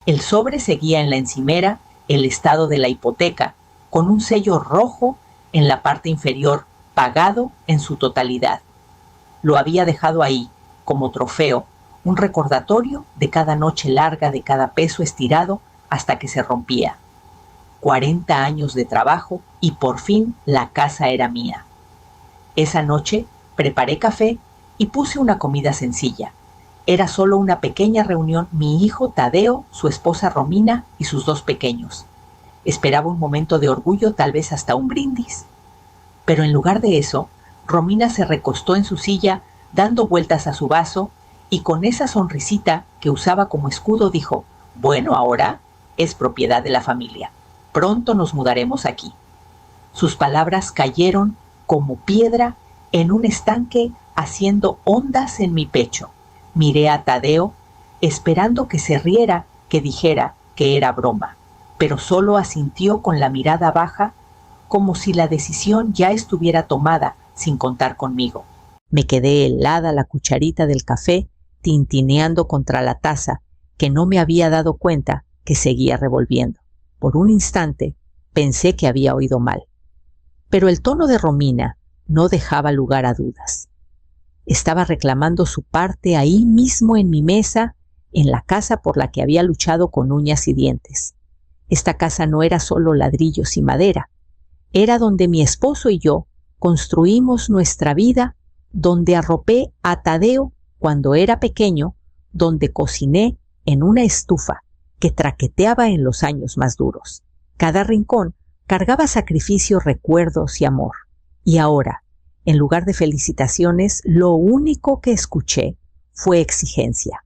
El sobre seguía en la encimera el estado de la hipoteca, con un sello rojo en la parte inferior, pagado en su totalidad. Lo había dejado ahí, como trofeo, un recordatorio de cada noche larga, de cada peso estirado hasta que se rompía. 40 años de trabajo y por fin la casa era mía. Esa noche preparé café y puse una comida sencilla. Era solo una pequeña reunión, mi hijo Tadeo, su esposa Romina y sus 2 pequeños. Esperaba un momento de orgullo, tal vez hasta un brindis. Pero en lugar de eso, Romina se recostó en su silla, dando vueltas a su vaso, y con esa sonrisita que usaba como escudo dijo: «Bueno, ahora es propiedad de la familia. Pronto nos mudaremos aquí». Sus palabras cayeron como piedra en un estanque, haciendo ondas en mi pecho. Miré a Tadeo, esperando que se riera, que dijera que era broma, pero solo asintió con la mirada baja, como si la decisión ya estuviera tomada sin contar conmigo. Me quedé helada la cucharita del café, tintineando contra la taza, que no me había dado cuenta que seguía revolviendo. Por un instante pensé que había oído mal, pero el tono de Romina no dejaba lugar a dudas. Estaba reclamando su parte ahí mismo en mi mesa, en la casa por la que había luchado con uñas y dientes. Esta casa no era solo ladrillos y madera, era donde mi esposo y yo construimos nuestra vida, donde arropé a Tadeo cuando era pequeño, donde cociné en una estufa que traqueteaba en los años más duros. Cada rincón cargaba sacrificio, recuerdos y amor. Y ahora, en lugar de felicitaciones, lo único que escuché fue exigencia.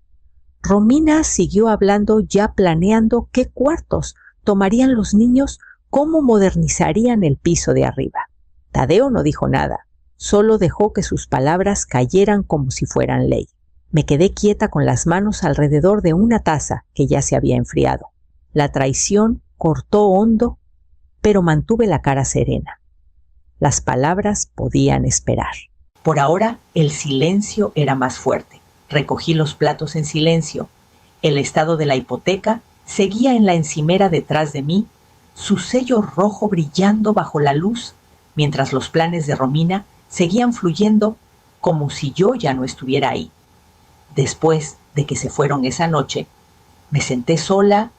Romina siguió hablando, ya planeando qué cuartos tomarían los niños, cómo modernizarían el piso de arriba. Tadeo no dijo nada, solo dejó que sus palabras cayeran como si fueran ley. Me quedé quieta con las manos alrededor de una taza que ya se había enfriado. La traición cortó hondo, pero mantuve la cara serena. Las palabras podían esperar. Por ahora, el silencio era más fuerte. Recogí los platos en silencio. El estado de la hipoteca seguía en la encimera detrás de mí, su sello rojo brillando bajo la luz, mientras los planes de Romina seguían fluyendo como si yo ya no estuviera ahí. Después de que se fueron esa noche, me senté sola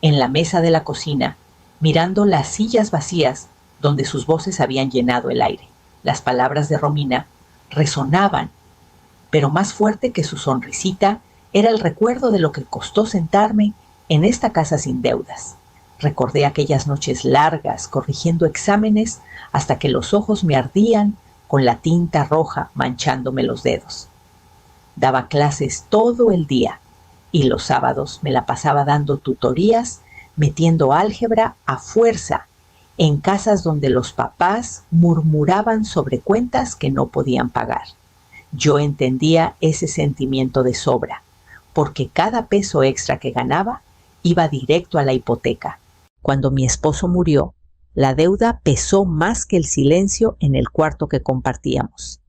en la mesa de la cocina, mirando las sillas vacías donde sus voces habían llenado el aire. Las palabras de Romina resonaban, pero más fuerte que su sonrisita era el recuerdo de lo que costó sentarme en esta casa sin deudas. Recordé aquellas noches largas corrigiendo exámenes hasta que los ojos me ardían con la tinta roja manchándome los dedos. Daba clases todo el día y los sábados me la pasaba dando tutorías, metiendo álgebra a fuerza en casas donde los papás murmuraban sobre cuentas que no podían pagar. Yo entendía ese sentimiento de sobra, porque cada peso extra que ganaba iba directo a la hipoteca. Cuando mi esposo murió, la deuda pesó más que el silencio en el cuarto que compartíamos.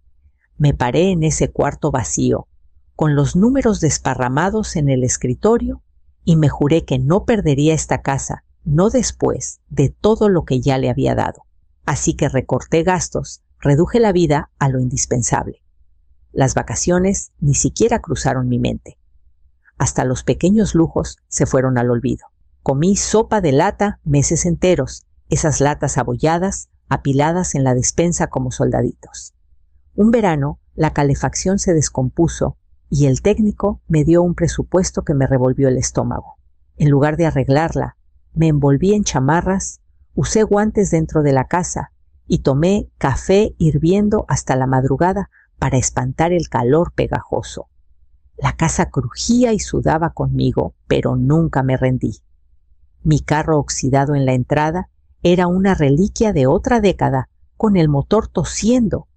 Me paré en ese cuarto vacío, con los números desparramados en el escritorio, y me juré que no perdería esta casa, no después de todo lo que ya le había dado. Así que recorté gastos, reduje la vida a lo indispensable. Las vacaciones ni siquiera cruzaron mi mente. Hasta los pequeños lujos se fueron al olvido. Comí sopa de lata meses enteros, esas latas abolladas, apiladas en la despensa como soldaditos. Un verano, la calefacción se descompuso y el técnico me dio un presupuesto que me revolvió el estómago. En lugar de arreglarla, me envolví en chamarras, usé guantes dentro de la casa y tomé café hirviendo hasta la madrugada para espantar el calor pegajoso. La casa crujía y sudaba conmigo, pero nunca me rendí. Mi carro oxidado en la entrada era una reliquia de otra década, con el motor tosiendo,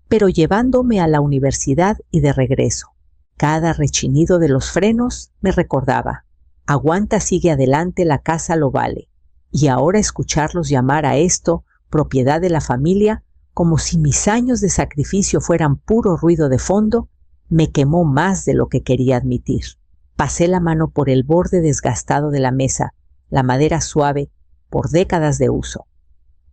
pero llevándome a la universidad y de regreso. Cada rechinido de los frenos me recordaba: aguanta, sigue adelante, la casa lo vale. Y ahora escucharlos llamar a esto propiedad de la familia, como si mis años de sacrificio fueran puro ruido de fondo, me quemó más de lo que quería admitir. Pasé la mano por el borde desgastado de la mesa, la madera suave por décadas de uso.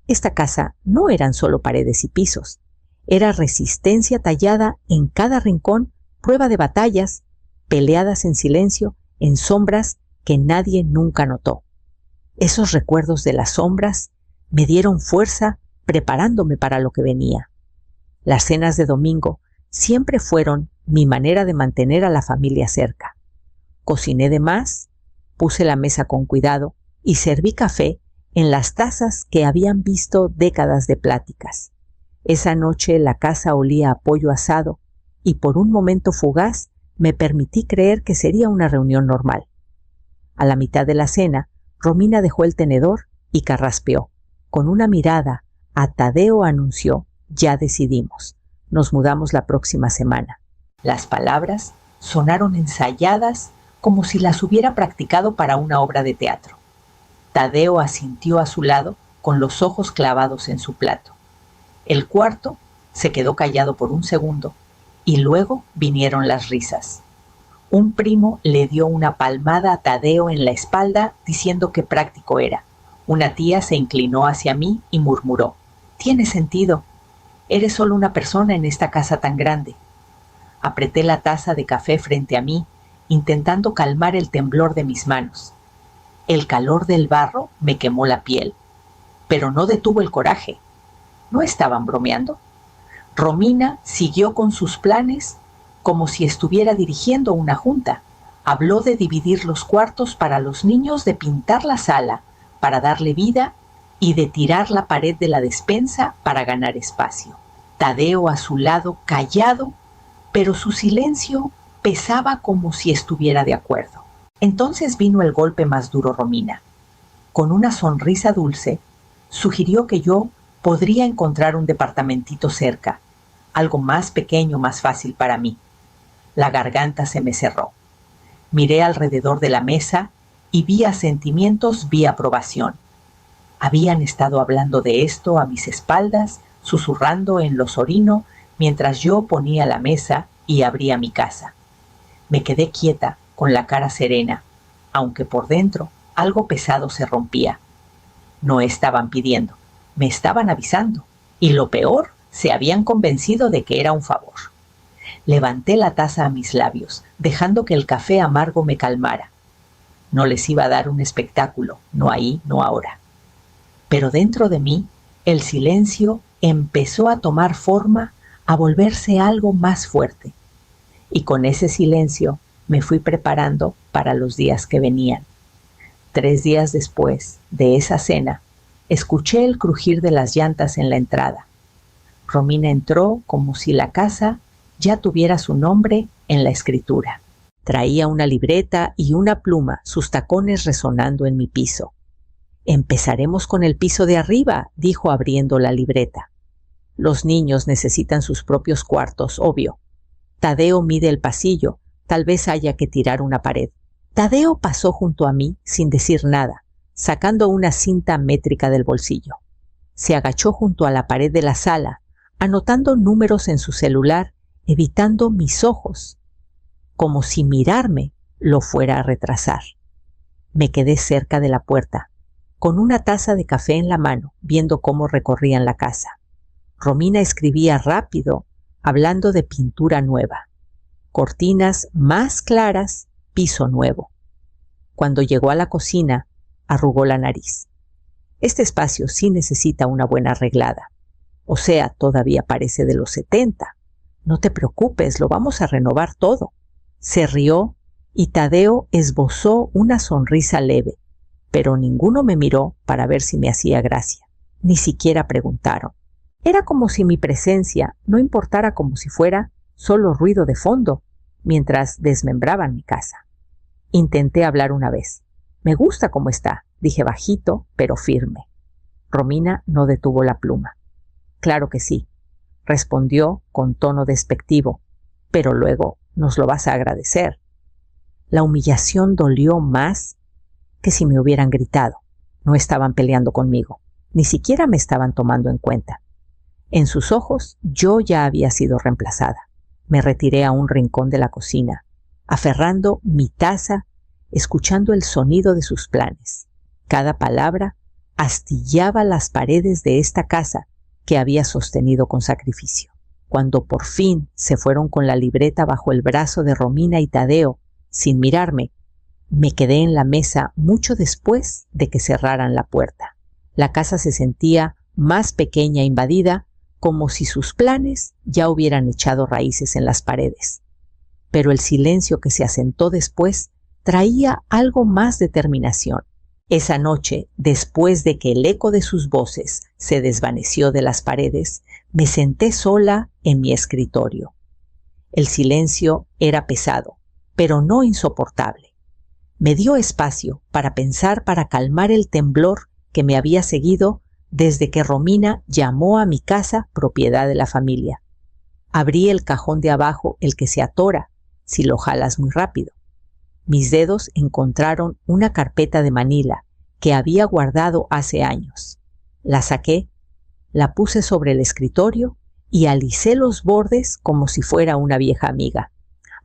Esta casa no eran solo paredes y pisos, era resistencia tallada en cada rincón, prueba de batallas, peleadas en silencio, en sombras que nadie nunca notó. Esos recuerdos de las sombras me dieron fuerza preparándome para lo que venía. Las cenas de domingo siempre fueron mi manera de mantener a la familia cerca. Cociné de más, puse la mesa con cuidado y serví café en las tazas que habían visto décadas de pláticas. Esa noche la casa olía a pollo asado y por un momento fugaz me permití creer que sería una reunión normal. A la mitad de la cena, Romina dejó el tenedor y carraspeó. Con una mirada, a Tadeo anunció: ya decidimos, nos mudamos la próxima semana. Las palabras sonaron ensayadas como si las hubiera practicado para una obra de teatro. Tadeo asintió a su lado con los ojos clavados en su plato. El cuarto se quedó callado por un segundo y luego vinieron las risas. Un primo le dio una palmada a Tadeo en la espalda diciendo que práctico era. Una tía se inclinó hacia mí y murmuró: «Tiene sentido. Eres solo una persona en esta casa tan grande». Apreté la taza de café frente a mí, intentando calmar el temblor de mis manos. El calor del barro me quemó la piel, pero no detuvo el coraje. ¿No estaban bromeando? Romina siguió con sus planes como si estuviera dirigiendo una junta. Habló de dividir los cuartos para los niños, de pintar la sala para darle vida y de tirar la pared de la despensa para ganar espacio. Tadeo a su lado, callado, pero su silencio pesaba como si estuviera de acuerdo. Entonces vino el golpe más duro. Romina, con una sonrisa dulce, sugirió que yo podría encontrar un departamentito cerca, algo más pequeño, más fácil para mí. La garganta se me cerró. Miré alrededor de la mesa y vi asentimientos, vi aprobación. Habían estado hablando de esto a mis espaldas, susurrando en lo sorino, mientras yo ponía la mesa y abría mi casa. Me quedé quieta, con la cara serena, aunque por dentro algo pesado se rompía. No estaban pidiendo, me estaban avisando, y lo peor, se habían convencido de que era un favor. Levanté la taza a mis labios, dejando que el café amargo me calmara. No les iba a dar un espectáculo, no ahí, no ahora. Pero dentro de mí, el silencio empezó a tomar forma, a volverse algo más fuerte. Y con ese silencio me fui preparando para los días que venían. 3 días después de esa cena, escuché el crujir de las llantas en la entrada. Romina entró como si la casa ya tuviera su nombre en la escritura. Traía una libreta y una pluma, sus tacones resonando en mi piso. «Empezaremos con el piso de arriba», dijo abriendo la libreta. «Los niños necesitan sus propios cuartos, obvio. Tadeo mide el pasillo, tal vez haya que tirar una pared». Tadeo pasó junto a mí sin decir nada, sacando una cinta métrica del bolsillo. Se agachó junto a la pared de la sala, anotando números en su celular, evitando mis ojos, como si mirarme lo fuera a retrasar. Me quedé cerca de la puerta, con una taza de café en la mano, viendo cómo recorrían la casa. Romina escribía rápido, hablando de pintura nueva, cortinas más claras, piso nuevo. Cuando llegó a la cocina, arrugó la nariz. Este espacio sí necesita una buena arreglada. O sea, todavía parece de los 70. No te preocupes, lo vamos a renovar todo. Se rió y Tadeo esbozó una sonrisa leve, pero ninguno me miró para ver si me hacía gracia. Ni siquiera preguntaron. Era como si mi presencia no importara, como si fuera solo ruido de fondo, mientras desmembraban mi casa. Intenté hablar una vez. «Me gusta cómo está», dije bajito, pero firme. Romina no detuvo la pluma. «Claro que sí», respondió con tono despectivo, «pero luego nos lo vas a agradecer». La humillación dolió más que si me hubieran gritado. No estaban peleando conmigo, ni siquiera me estaban tomando en cuenta. En sus ojos yo ya había sido reemplazada. Me retiré a un rincón de la cocina. aferrando mi taza, escuchando el sonido de sus planes. Cada palabra astillaba las paredes de esta casa que había sostenido con sacrificio. Cuando por fin se fueron con la libreta bajo el brazo de Romina y Tadeo, sin mirarme, me quedé en la mesa mucho después de que cerraran la puerta. La casa se sentía más pequeña e invadida, como si sus planes ya hubieran echado raíces en las paredes. Pero el silencio que se asentó después traía algo más determinación. Esa noche, después de que el eco de sus voces se desvaneció de las paredes, me senté sola en mi escritorio. El silencio era pesado, pero no insoportable. Me dio espacio para pensar, para calmar el temblor que me había seguido desde que Romina llamó a mi casa propiedad de la familia. Abrí el cajón de abajo, el que se atora si lo jalas muy rápido. Mis dedos encontraron una carpeta de Manila que había guardado hace años. La saqué, la puse sobre el escritorio y alicé los bordes como si fuera una vieja amiga.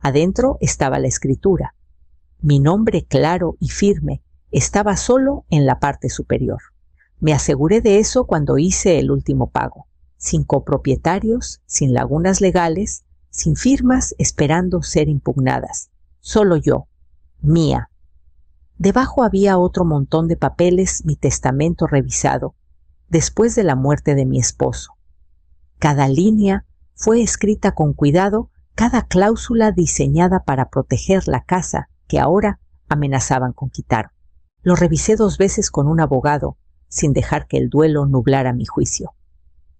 Adentro estaba la escritura. Mi nombre claro y firme estaba solo en la parte superior. Me aseguré de eso cuando hice el último pago. Sin copropietarios, sin lagunas legales, sin firmas esperando ser impugnadas. Solo yo, mía. Debajo había otro montón de papeles, mi testamento revisado, después de la muerte de mi esposo. Cada línea fue escrita con cuidado, cada cláusula diseñada para proteger la casa que ahora amenazaban con quitar. Lo revisé 2 veces con un abogado, sin dejar que el duelo nublara mi juicio.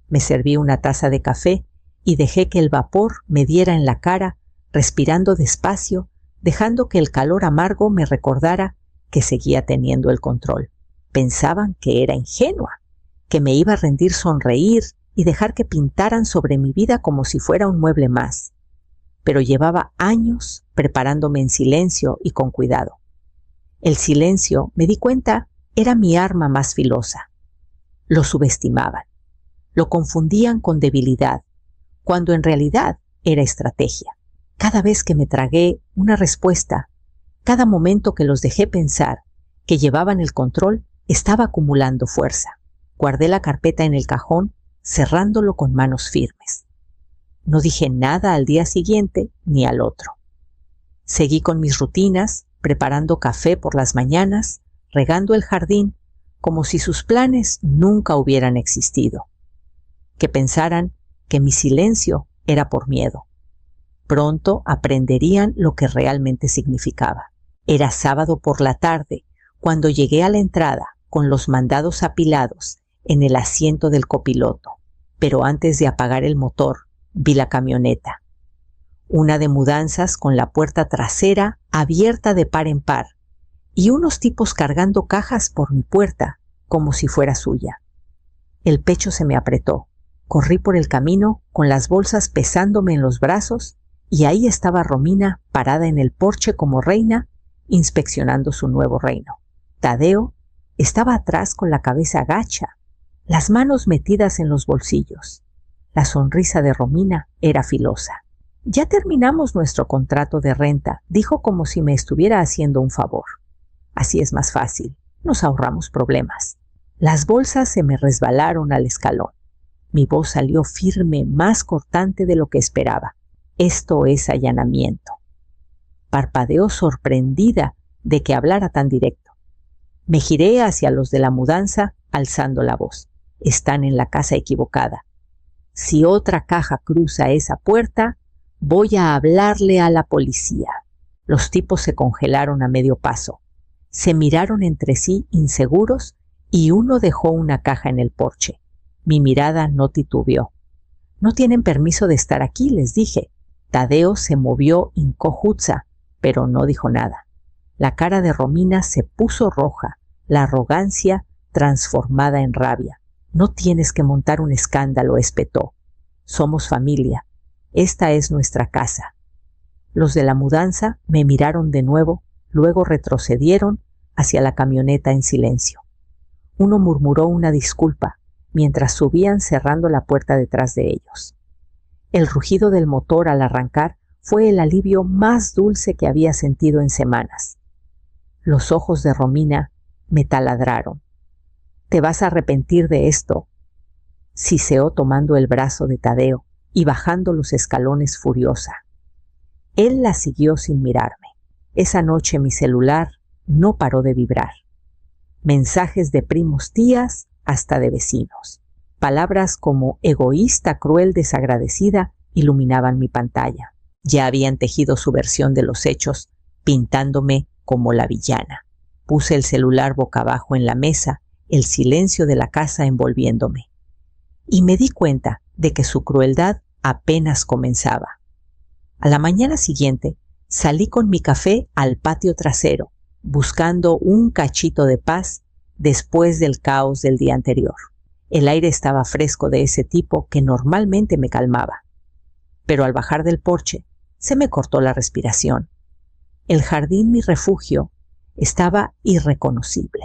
Me serví una taza de café y dejé que el vapor me diera en la cara, respirando despacio, dejando que el calor amargo me recordara que seguía teniendo el control. Pensaban que era ingenua, que me iba a rendir sonreír y dejar que pintaran sobre mi vida como si fuera un mueble más. Pero llevaba años preparándome en silencio y con cuidado. El silencio, me di cuenta, era mi arma más filosa. Lo subestimaban, lo confundían con debilidad, cuando en realidad era estrategia. Cada vez que me tragué una respuesta, cada momento que los dejé pensar, que llevaban el control, estaba acumulando fuerza. Guardé la carpeta en el cajón, cerrándolo con manos firmes. No dije nada al día siguiente ni al otro. Seguí con mis rutinas, preparando café por las mañanas, regando el jardín, como si sus planes nunca hubieran existido. Que pensaran que mi silencio era por miedo. Pronto aprenderían lo que realmente significaba. Era sábado por la tarde, cuando llegué a la entrada con los mandados apilados en el asiento del copiloto. Pero antes de apagar el motor, vi la camioneta. Una de mudanzas con la puerta trasera abierta de par en par y unos tipos cargando cajas por mi puerta como si fuera suya. El pecho se me apretó. Corrí por el camino con las bolsas pesándome en los brazos y ahí estaba Romina parada en el porche como reina, inspeccionando su nuevo reino. Tadeo estaba atrás con la cabeza gacha, las manos metidas en los bolsillos. La sonrisa de Romina era filosa. Ya terminamos nuestro contrato de renta, dijo como si me estuviera haciendo un favor. Así es más fácil, nos ahorramos problemas. Las bolsas se me resbalaron al escalón. Mi voz salió firme, más cortante de lo que esperaba. Esto es allanamiento. Parpadeó sorprendida de que hablara tan directo. Me giré hacia los de la mudanza, alzando la voz. Están en la casa equivocada. Si otra caja cruza esa puerta, voy a hablarle a la policía. Los tipos se congelaron a medio paso. Se miraron entre sí inseguros y uno dejó una caja en el porche. Mi mirada no titubeó. No tienen permiso de estar aquí, les dije. Tadeo se movió incójuza, pero no dijo nada. La cara de Romina se puso roja, la arrogancia transformada en rabia. No tienes que montar un escándalo, espetó. Somos familia. Esta es nuestra casa. Los de la mudanza me miraron de nuevo, luego retrocedieron hacia la camioneta en silencio. Uno murmuró una disculpa, mientras subían cerrando la puerta detrás de ellos. El rugido del motor al arrancar fue el alivio más dulce que había sentido en semanas. Los ojos de Romina me taladraron. «Te vas a arrepentir de esto», siseó tomando el brazo de Tadeo y bajando los escalones furiosa. Él la siguió sin mirarme. Esa noche mi celular no paró de vibrar. Mensajes de primos, tías, hasta de vecinos. Palabras como egoísta, cruel, desagradecida iluminaban mi pantalla. Ya habían tejido su versión de los hechos, pintándome como la villana. Puse el celular boca abajo en la mesa, el silencio de la casa envolviéndome. Y me di cuenta de que su crueldad apenas comenzaba. A la mañana siguiente salí con mi café al patio trasero, buscando un cachito de paz después del caos del día anterior. El aire estaba fresco de ese tipo que normalmente me calmaba. Pero al bajar del porche, se me cortó la respiración. El jardín, mi refugio, estaba irreconocible.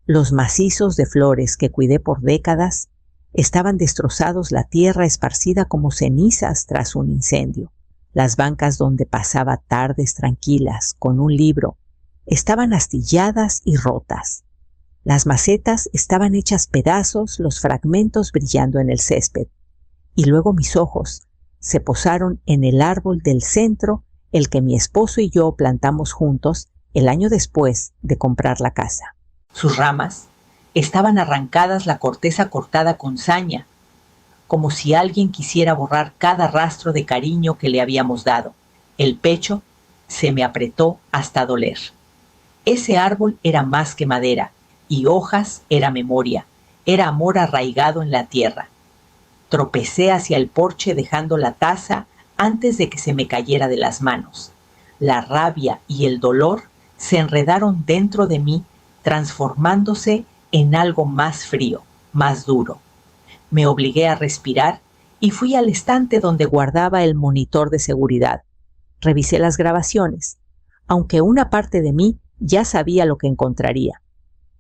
Los macizos de flores que cuidé por décadas estaban destrozados, la tierra esparcida como cenizas tras un incendio. Las bancas donde pasaba tardes tranquilas con un libro estaban astilladas y rotas. Las macetas estaban hechas pedazos, los fragmentos brillando en el césped. Y luego mis ojos se posaron en el árbol del centro, el que mi esposo y yo plantamos juntos el año después de comprar la casa. Sus ramas estaban arrancadas, la corteza cortada con saña, como si alguien quisiera borrar cada rastro de cariño que le habíamos dado. El pecho se me apretó hasta doler. Ese árbol era más que madera, y hojas era memoria, era amor arraigado en la tierra. Tropecé hacia el porche dejando la taza antes de que se me cayera de las manos. La rabia y el dolor se enredaron dentro de mí, transformándose en algo más frío, más duro. Me obligué a respirar y fui al estante donde guardaba el monitor de seguridad. Revisé las grabaciones, aunque una parte de mí ya sabía lo que encontraría.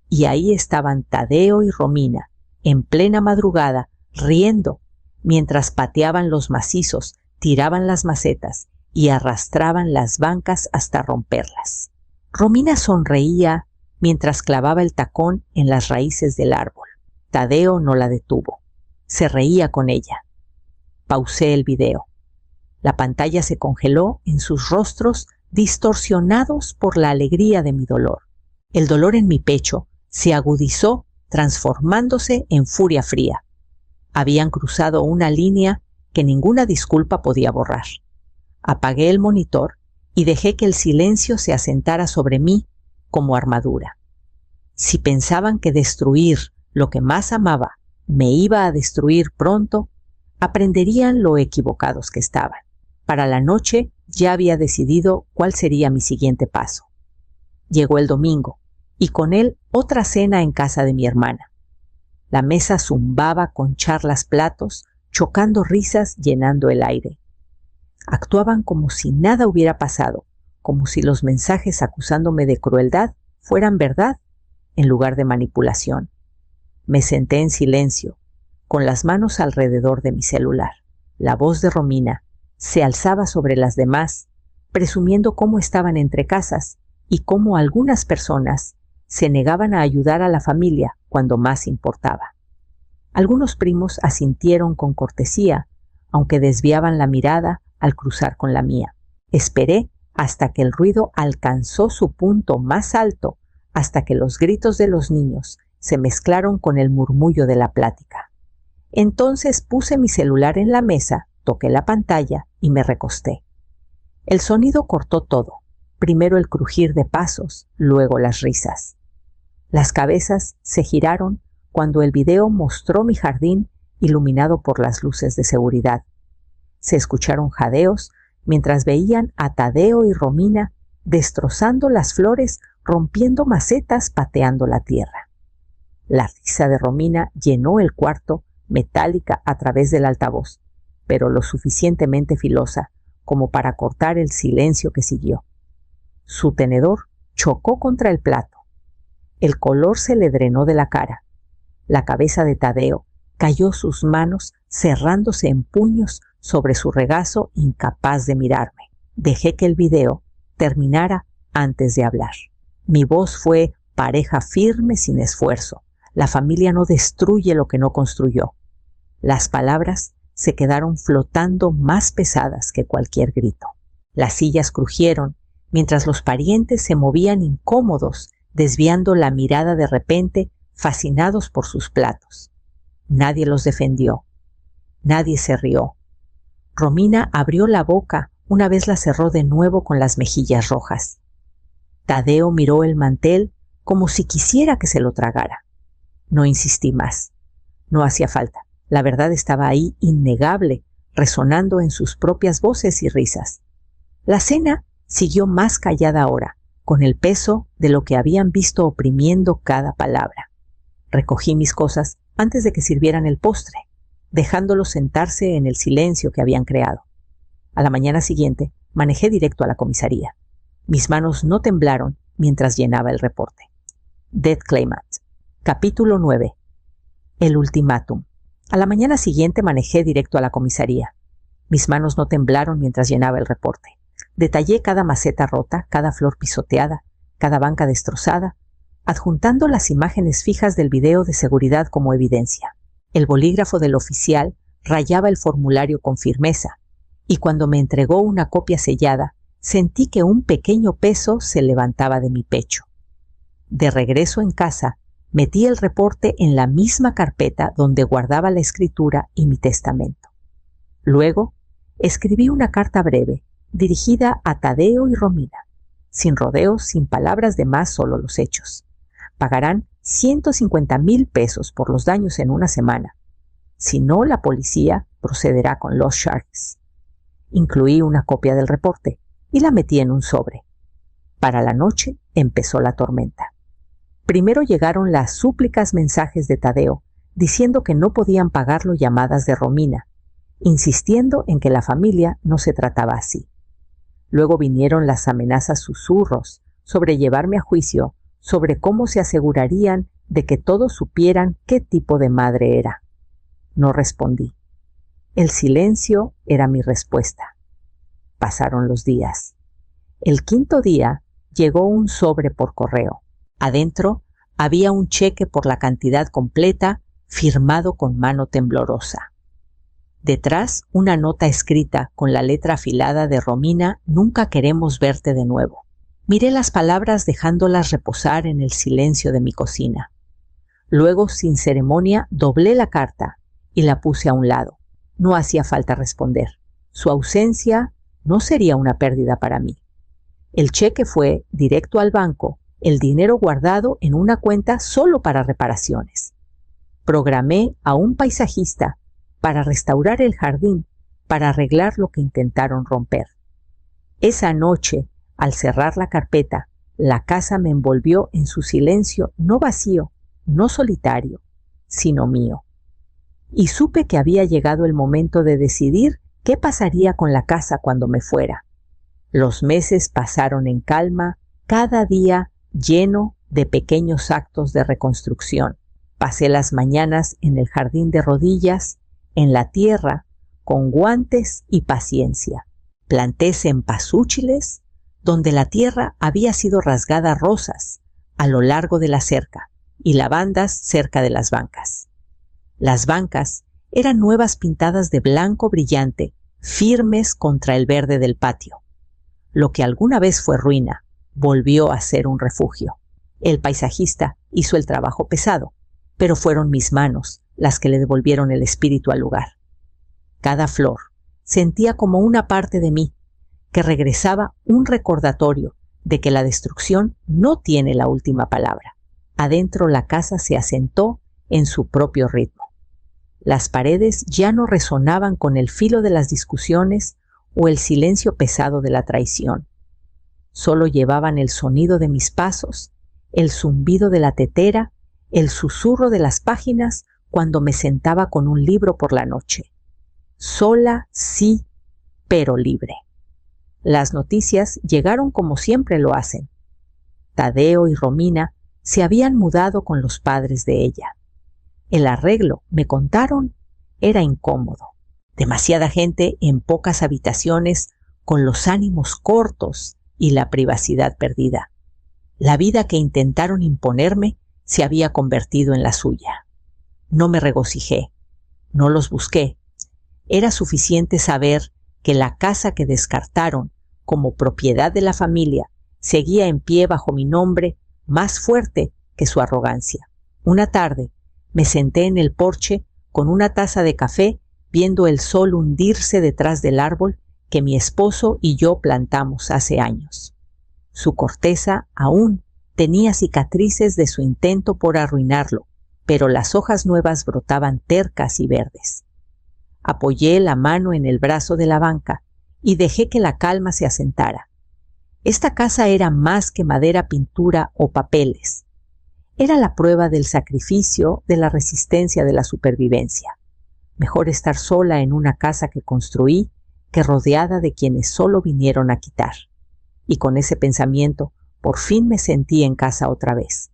Y ahí estaban Tadeo y Romina, en plena madrugada, riendo, mientras pateaban los macizos, tiraban las macetas y arrastraban las bancas hasta romperlas. Romina sonreía mientras clavaba el tacón en las raíces del árbol. Tadeo no la detuvo. Se reía con ella. Pausé el video. La pantalla se congeló en sus rostros distorsionados por la alegría de mi dolor. El dolor en mi pecho se agudizó, transformándose en furia fría. Habían cruzado una línea que ninguna disculpa podía borrar. Apagué el monitor y dejé que el silencio se asentara sobre mí como armadura. Si pensaban que destruir lo que más amaba me iba a destruir pronto, aprenderían lo equivocados que estaban. Para la noche ya había decidido cuál sería mi siguiente paso. Llegó el domingo, y con él otra cena en casa de mi hermana. La mesa zumbaba con charlas, platos, chocando risas, llenando el aire. Actuaban como si nada hubiera pasado, como si los mensajes acusándome de crueldad fueran verdad en lugar de manipulación. Me senté en silencio, con las manos alrededor de mi celular. La voz de Romina se alzaba sobre las demás, presumiendo cómo estaban entre casas y cómo algunas personas se negaban a ayudar a la familia cuando más importaba. Algunos primos asintieron con cortesía, aunque desviaban la mirada al cruzar con la mía. Esperé hasta que el ruido alcanzó su punto más alto, hasta que los gritos de los niños se mezclaron con el murmullo de la plática. Entonces puse mi celular en la mesa, toqué la pantalla y me recosté. El sonido cortó todo, primero el crujir de pasos, luego las risas. Las cabezas se giraron cuando el video mostró mi jardín iluminado por las luces de seguridad. Se escucharon jadeos mientras veían a Tadeo y Romina destrozando las flores, rompiendo macetas, pateando la tierra. La risa de Romina llenó el cuarto, metálica a través del altavoz, pero lo suficientemente filosa como para cortar el silencio que siguió. Su tenedor chocó contra el plato. El color se le drenó de la cara. La cabeza de Tadeo cayó sus manos cerrándose en puños sobre su regazo, incapaz de mirarme. Dejé que el video terminara antes de hablar. Mi voz fue pareja firme sin esfuerzo. La familia no destruye lo que no construyó. Las palabras se quedaron flotando más pesadas que cualquier grito. Las sillas crujieron mientras los parientes se movían incómodos, desviando la mirada de repente, fascinados por sus platos. Nadie los defendió. Nadie se rió. Romina abrió la boca, una vez la cerró de nuevo con las mejillas rojas. Tadeo miró el mantel como si quisiera que se lo tragara. No insistí más. No hacía falta. La verdad estaba ahí, innegable, resonando en sus propias voces y risas. La cena siguió más callada ahora, con el peso de lo que habían visto oprimiendo cada palabra. Recogí mis cosas antes de que sirvieran el postre, dejándolos sentarse en el silencio que habían creado. A la mañana siguiente manejé directo a la comisaría. Mis manos no temblaron mientras llenaba el reporte. Dead Claimant. Capítulo 9. El ultimátum. A la mañana siguiente manejé directo a la comisaría. Mis manos no temblaron mientras llenaba el reporte. Detallé cada maceta rota, cada flor pisoteada, cada banca destrozada, adjuntando las imágenes fijas del video de seguridad como evidencia. El bolígrafo del oficial rayaba el formulario con firmeza, y cuando me entregó una copia sellada, sentí que un pequeño peso se levantaba de mi pecho. De regreso en casa, metí el reporte en la misma carpeta donde guardaba la escritura y mi testamento. Luego, escribí una carta breve, dirigida a Tadeo y Romina, sin rodeos, sin palabras de más, solo los hechos. Pagarán 150,000 pesos por los daños en una semana. Si no, la policía procederá con los Sharks. Incluí una copia del reporte y la metí en un sobre. Para la noche empezó la tormenta. Primero llegaron las súplicas mensajes de Tadeo, diciendo que no podían pagarlo llamadas de Romina, insistiendo en que la familia no se trataba así. Luego vinieron las amenazas susurros sobre llevarme a juicio, sobre cómo se asegurarían de que todos supieran qué tipo de madre era. No respondí. El silencio era mi respuesta. Pasaron los días. El quinto día llegó un sobre por correo. Adentro había un cheque por la cantidad completa, firmado con mano temblorosa. Detrás, una nota escrita con la letra afilada de Romina: «Nunca queremos verte de nuevo». Miré las palabras dejándolas reposar en el silencio de mi cocina. Luego, sin ceremonia, doblé la carta y la puse a un lado. No hacía falta responder. Su ausencia no sería una pérdida para mí. El cheque fue directo al banco, el dinero guardado en una cuenta solo para reparaciones. Programé a un paisajista para restaurar el jardín, para arreglar lo que intentaron romper. Esa noche, al cerrar la carpeta, la casa me envolvió en su silencio, no vacío, no solitario, sino mío. Y supe que había llegado el momento de decidir qué pasaría con la casa cuando me fuera. Los meses pasaron en calma, cada día lleno de pequeños actos de reconstrucción. Pasé las mañanas en el jardín de rodillas, en la tierra, con guantes y paciencia. Planté cempasúchiles donde la tierra había sido rasgada a rosas a lo largo de la cerca y lavandas cerca de las bancas. Las bancas eran nuevas pintadas de blanco brillante, firmes contra el verde del patio. Lo que alguna vez fue ruina volvió a ser un refugio. El paisajista hizo el trabajo pesado, pero fueron mis manos las que le devolvieron el espíritu al lugar. Cada flor sentía como una parte de mí, que regresaba un recordatorio de que la destrucción no tiene la última palabra. Adentro la casa se asentó en su propio ritmo. Las paredes ya no resonaban con el filo de las discusiones o el silencio pesado de la traición. Solo llevaban el sonido de mis pasos, el zumbido de la tetera, el susurro de las páginas cuando me sentaba con un libro por la noche. Sola, sí, pero libre. Las noticias llegaron como siempre lo hacen. Tadeo y Romina se habían mudado con los padres de ella. El arreglo, me contaron, era incómodo. Demasiada gente en pocas habitaciones, con los ánimos cortos y la privacidad perdida. La vida que intentaron imponerme se había convertido en la suya. No me regocijé, no los busqué. Era suficiente saber que la casa que descartaron como propiedad de la familia seguía en pie bajo mi nombre, más fuerte que su arrogancia. Una tarde me senté en el porche con una taza de café, viendo el sol hundirse detrás del árbol que mi esposo y yo plantamos hace años. Su corteza aún tenía cicatrices de su intento por arruinarlo, pero las hojas nuevas brotaban tercas y verdes. Apoyé la mano en el brazo de la banca y dejé que la calma se asentara. Esta casa era más que madera, pintura o papeles. Era la prueba del sacrificio, de la resistencia, de la supervivencia. Mejor estar sola en una casa que construí que rodeada de quienes solo vinieron a quitar. Y con ese pensamiento, por fin me sentí en casa otra vez.